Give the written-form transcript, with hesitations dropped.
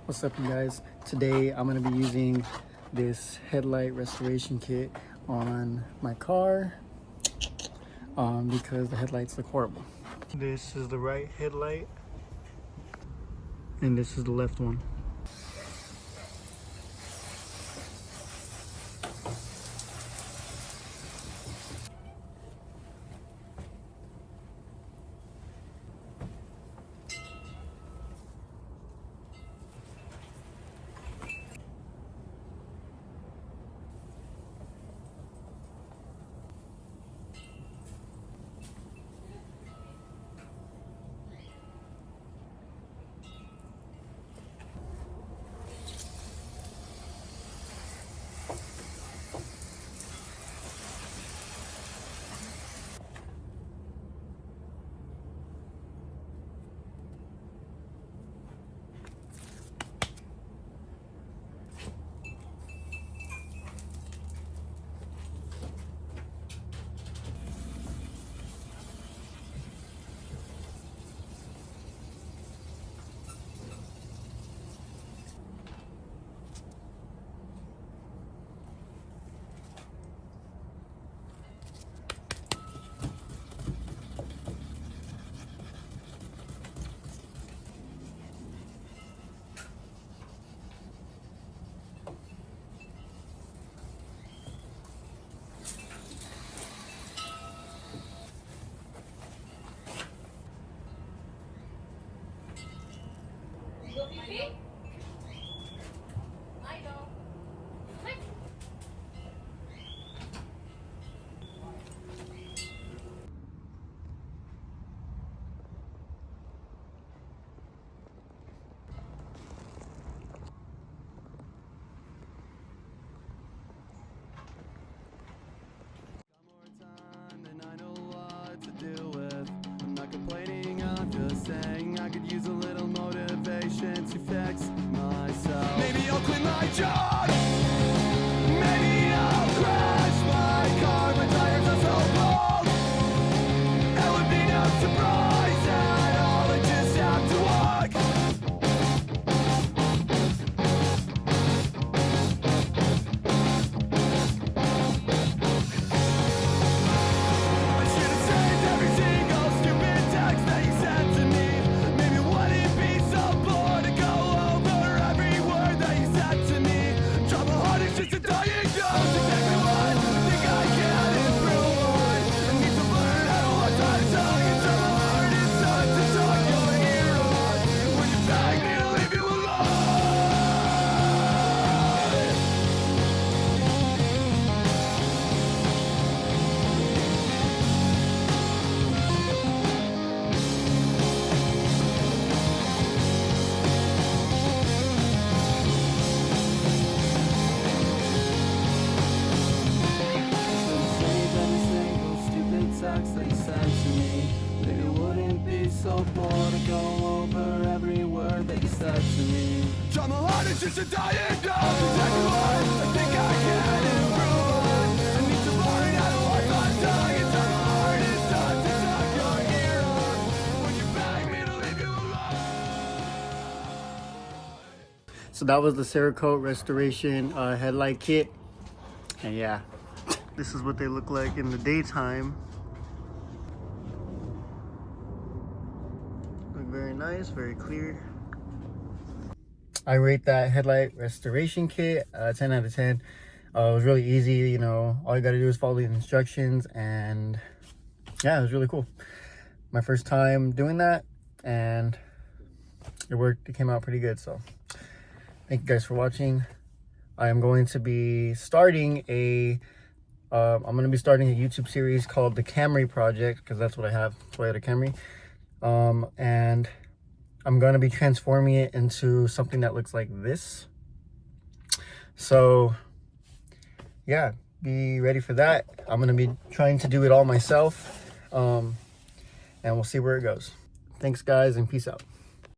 What's up, you guys? Today I'm going to be using this headlight restoration kit on my car because the headlights look horrible. This is the right headlight and this is the left one. I could use a little motivation to fix myself. Maybe I'll quit my job. Maybe I'll crash my car. My tires are so cold. It would be no surprise at all. I just have to walk. I should have saved every single stupid text that you sent to me. Just a dying ghost, exactly what I think I can improve on. I need to learn how to watch my tongue and try my hardest not to talk your ear on. When you beg me to leave you alone. Text that you sent to me. Maybe it wouldn't be so bored to go over every word that you said to me. Try my hardest just to die and go. Exactly what I think I can improve on. I need to learn how to watch my tongue and try my hardest not to talk your ear on. When you beg me to leave you alone. So that was the Cerakote restoration headlight kit, and yeah, this is what they look like in the daytime. Very nice, very clear. I rate that headlight restoration kit 10 out of 10. It was really easy, you know, all you gotta do is follow the instructions, and yeah, it was really cool. My first time doing that, and it worked. It came out pretty good. So thank you guys for watching. I am going to be starting a YouTube series called the Camry Project, because that's what I have. So I had a Camry. And I'm going to be transforming it into something that looks like this. So yeah, be ready for that. I'm going to be trying to do it all myself. And we'll see where it goes. Thanks guys, and peace out.